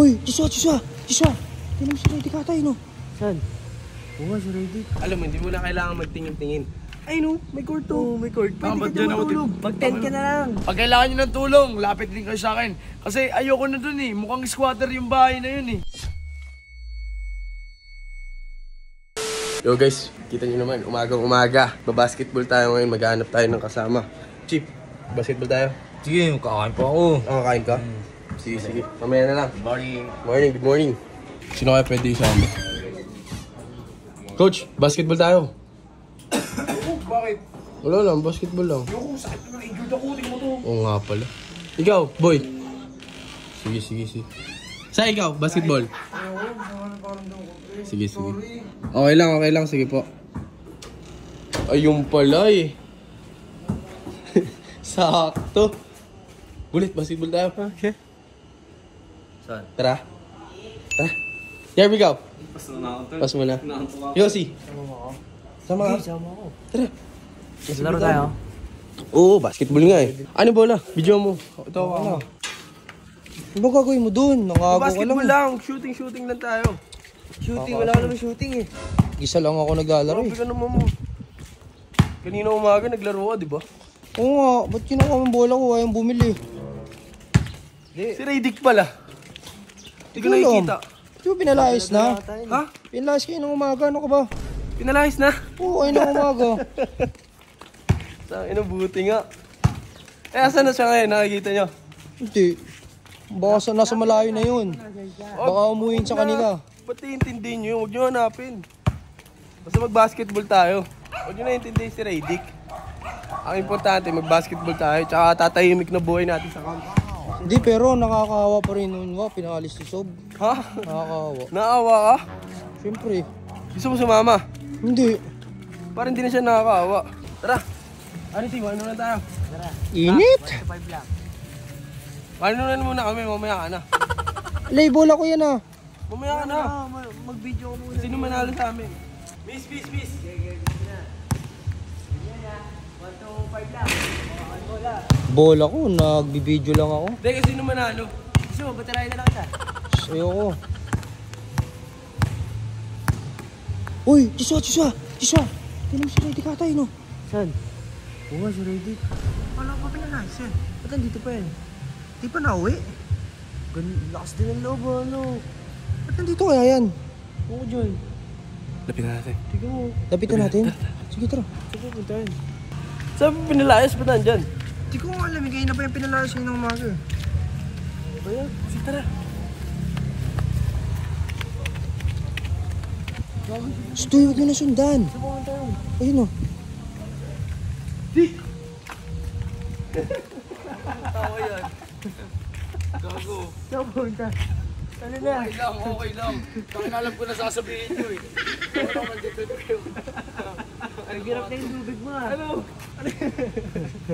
Uy, Joshua. Tingnan mo si Redick ata no? Saan? Oo, si Redick. Alam mo, hindi mo na kailangan magtingin-tingin. Ay no, may court to. Oo, may court. Pwede ka matulog. Mag-tent ka na lang. Pag kailangan nyo ng tulong, lapit din kayo sa akin. Kasi ayoko na dun eh. Mukhang squatter yung bahay na yun eh. Yo guys, kita nyo naman, umagang-umaga. Babasketball tayo ngayon, maghanap tayo ng kasama. Chip, basketball tayo. Sige, kakain pa ako. Kakain ka? Sige. Mamaya na lang. Good morning. Sino kaya pwede isama? Coach, basketball tayo. Bakit? Wala lang, basketball lang. Ayoko, sakit naman. Injured ako, tingin mo to. Oo nga pala. Ikaw, boy. Sige. Sa ikaw, basketball. Sige. Okay lang. Sige po. Ayun pala eh. Sakto. Bulit, basketball tayo. Okay. Saan? Tara. Here we go. Pas mo na. Yossi. Sama ako. Tara. Laro tayo. Oo, basketball nga eh. Ano bola? Video mo. Ito ako. Ano ba gagawin mo dun? Nangago ka Basketball lang. lang. Shooting lang tayo. Wala ka naman shooting eh. Isa lang ako naglalaro Grabe ka naman mo. Kanina umaga naglaro ka, di ba? Oo nga, ba't kinuha mo bola ko? Ayaw bumili. Si Redick pala. Hindi ko nakikita. Di ba pinalayas na? Ha? Pinalayas kayo ng umaga, ano ka ba? Pinalayas na? Oo, ayun ng umaga. Saan buti nga. Asan na siya ngayon? Nakikita nyo? Hindi. Baka nasa malayo na yun. Baka umuwiin sa kanila. Ba't iintindihin nyo yun? Huwag nyo hanapin. Basta mag-basketball tayo. Huwag nyo naintindihin si Redick. Ang importante, mag-basketball tayo. Tsaka tatahimik na buhay natin sa camp. Hindi, pero nakakahawa pa rin nun. Pinakalis si Sob. Ha? Nakakahawa. Naawa ka? Siyempre. Gusto mo sumama? Hindi. Parang hindi na siya nakakaawa. Tara! Ano na tayo? Init! Ano na muna kami, mamaya ka na. Lay, bola ko yan ah. Mamaya ka na. Mag-video ko muna. Sino manalo sa amin? Miss. Bola ko, nagbibideo lang ako. Hindi, kasi sino manalo? Gusto mo, batalayan na lang kita. Ayoko. Uy, Joshua. Tingnan mo si Redick ata no? Saan? Oo, si Redick. Wala pa pinalayas yan. Ba't nandito pa yan? Di pa nauwi. Lakas din ang loob, ano? Ba't nandito kaya yan? Oo, Joy. Lapitan natin. Tignan mo. Lapitan natin. Sige, tara. Sige, puntahan. Sabi pinalayas ba nandyan? Di ko nga alam, kayo na pa yung pinalayas kayo ng umaga. Ayan, sige tara. Stoy, huwag mo na sundan. Subukan tayo. Ayun o. Tawa yan. Gago. Subukan tayo. Ano na? Okay lang. Bakit alam ko na sasabihin nyo eh. Wala naman dito kayo. Ang hirap na yung tubig mo ah. Ano?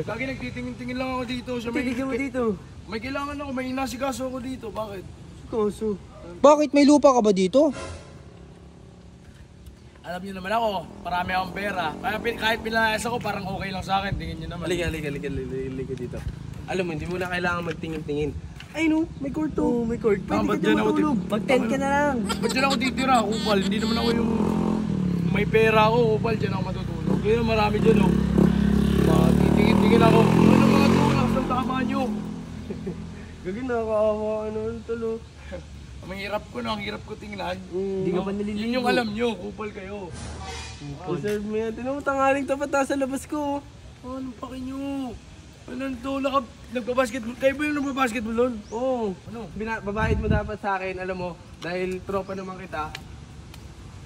Lagi nagtitingin-tingin lang ako dito. Tignan mo dito. May kailangan ako, may inasikaso ako dito. Bakit? Koso. Bakit may lupa ka ba dito? Alam niyo naman ako, marami akong pera. Kaya kahit pinalayas ako, parang okay lang sa akin. Tingin niyo naman. Halika dito. Alam mo, hindi mo na kailangan magtingin-tingin. Ay no, may court to. Oo, may court. Tama, Pwede ka dyan dyan ako matulog. Mag-tent ka na lang. Ba't dyan ako titira? Kupal, hindi naman ako yung may pera ako. Kupal, dyan ako matutulog. Kaya marami dyan oh. Titingin ako. Ano mga tulak ng tama nyo? Gagi nakakaawa talo. Ang hirap ko na, ang hirap ko tingnan. Hindi ka pa naliligo. Yun yung alam nyo, kupal kayo. Deserve mo yan. Tinan mo tangaling tapat nasa labas ko. Anong paki nyo? Anong tulak? Nagbabasketball? Kayo ba yung nagbabasketball doon? Oo. Ano? Babayad mo dapat sa akin, alam mo, dahil tropa naman kita.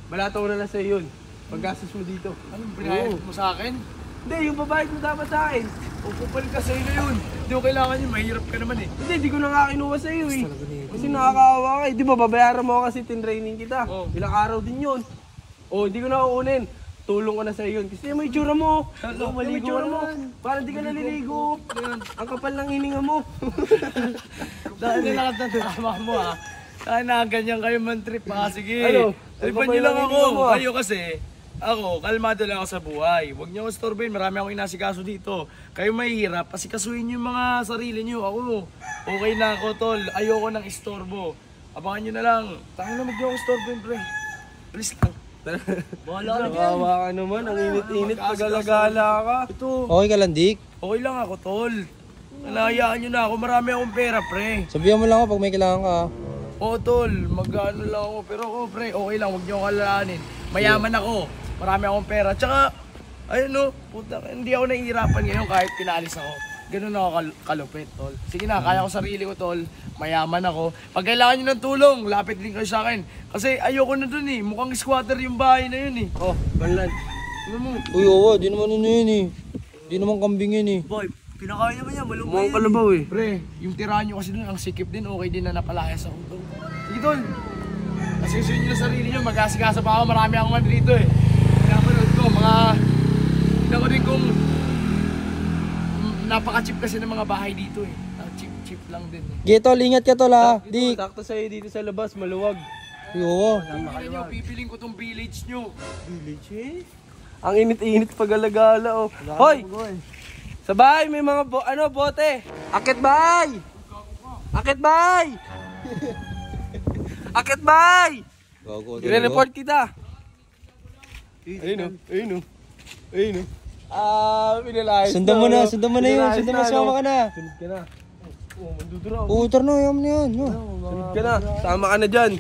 Malataw na lang sa'yo yun. Paggastos mo dito. Anong binayad mo sa akin? Hindi, yung babayad mo dapat sa akin. O kupal ka sa'yo na yun. Hindi ko kailangan yun, mahirap ka naman eh. Hindi, di ko na nga kinuha sa'yo eh. Kasi nakakaawa ka eh. Di ba, babayaran mo ako kasi tin-training kita. Oo. Ilang araw din yun. O, di ko na kukunin. Tulong ko na sa'yo yun. Kasi may itsura mo. Hello, May itsura mo. Parang di ka naliligo. Ang kapal ng hininga mo. Dahil nilakas na drama mo ha. Dahil na ganyan kayo man trip ha. Sige. Ano? Tripan Ang nyo lang kapal ng ako. hininga mo, ah. Kayo kasi, ako, kalmado lang ako sa buhay. Huwag niyo ako storbayin. Marami akong inasikaso dito. Kayo mahihirap. Kasi kasuhin niyo yung mga sarili niyo. Ako, okay na ako tol. Ayoko ng istorbo. Abangan nyo na lang. Tangin na mag-yung store din, pre. Please lang. Bahala ka dyan. Kawawa ka naman, ang init-init pag-alagala ka. Ito, Okay ka lang, Dick. okay lang ako, tol. Nalayaan nyo na ako, marami akong pera, pre. Sabihan mo lang ako pag may kailangan ka. Oo, tol, mag-ano lang ako. Pero ako, pre, okay lang, huwag nyo akong alalahanin. Mayaman ako, marami akong pera. Tsaka, ayun no, puta, hindi ako nahihirapan ngayon kahit pinalis ako. Ganun ako kalupit, tol. Sige na, kaya ko sarili ko, tol. Mayaman ako. Pag kailangan nyo ng tulong, lapit din kayo sa akin. Kasi ayoko na dun eh. Mukhang squatter yung bahay na yun eh. Oh, Banlan. Ano mo? Uy, oo, di naman ano yun eh. Di naman kambing yun eh. Boy, pinakain naman yan. Malungkot Mukhang yan. kalabaw eh. Pre, yung tirahan nyo kasi dun, ang sikip din. Okay din na napalayas ako, tol. Sige, tol. Kasi gusto nyo na sarili nyo, mag-asikasa pa ako. Marami akong ano dito eh. Pinapanood ko, tingnan ko din kung napaka-cheap kasi ng mga bahay dito eh. Cheap lang din eh. Getol, ingat ka tol ha. Dick. Sakto sa'yo dito sa labas, maluwag. Uy, oo. Tingnan nyo, pipiling ko tong village nyo. Village eh. Ang init-init pag-alagala oh. Hoy! Sa bahay may mga bote. Akit bahay! Akit bahay! Akit bahay! Gago. I-report kita. Ayun oh. Ayun oh. Ayun oh. Pinalayas Sundan mo na yun. Sundan mo, sama ka na. Sunod ka na. Oh, mandudura. Oo, tara na, yaman na yan. Sunod ka na. Sama ka na dyan.